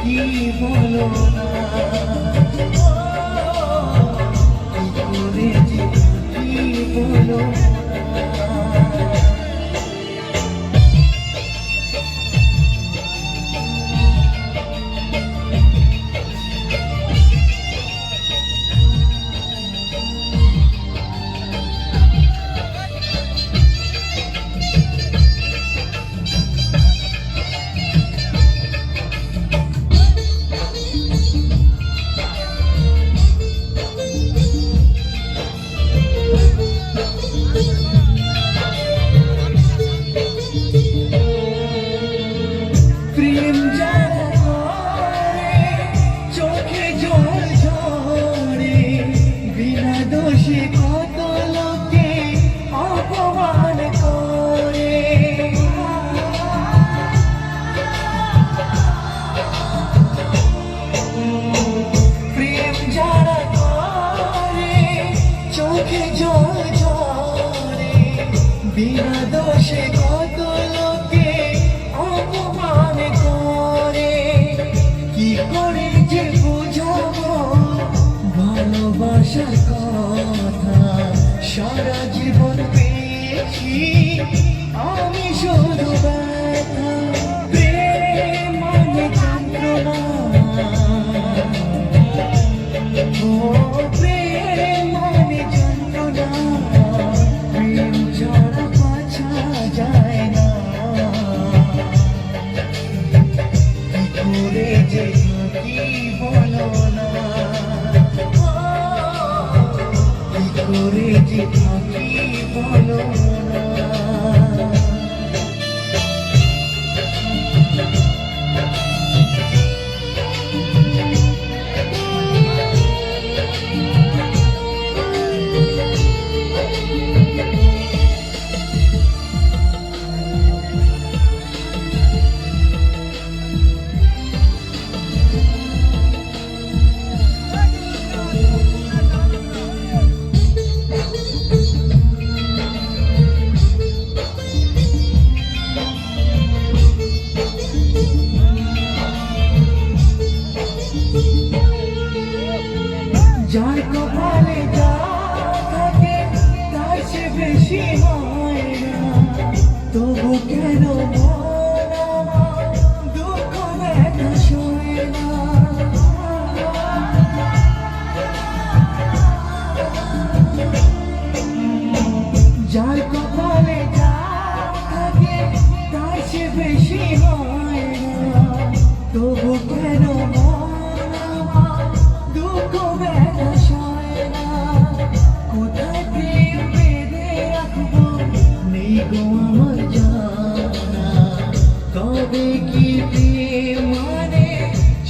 কি বলো না কি করে যে কি বলো না। প্রেম যারা করে চোখে জল ঝরে বিনা দোষে কত লোকে অপমান করে। প্রেম যারা করে চোখে জল ঝরে বিনা দোষে কত লোকে অপমান করে। কি করে যে বুঝাবো ভালোবাসার কথা, সারা জীবন পেয়েছি আমি শুধু ব্যথা। প্রেম মানে যন্ত্রণা, ও প্রেম মানে যন্ত্রণা, প্রেম ছাড়া বাঁচা যায় না। কি করে যে কি বলো না, কি করে যে কি বলো না। যার কপালে যা থাকে তার চেয়ে বেশি হয় না, তবু কেন মন আমার দুঃখ ব্যথা সয় না। যার কপালে যা থাকে তার চেয়ে বেশি হয় না, তবু কেন মন আমার দুঃখ ব্যথা সয় না। কোথায় প্রেম বেঁধে রাখবো নেই গো আমার জানা, কবে কি প্রেম মানে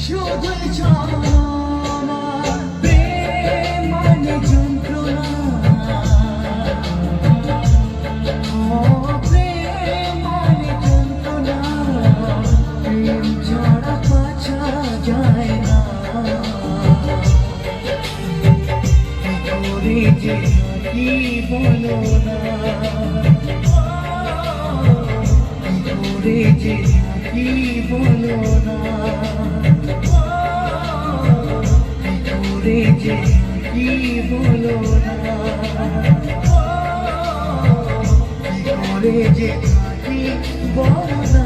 শুধুই ছলনা। প্রেম মানে যন্ত্রণা, ও প্রেম মানে যন্ত্রণা, প্রেম ছাড়া বাঁচা যায় না। যে কি বলো না, কি করে যে কি বলো না, কি করে যে কি বলো না, কি করে যে কি বলো না।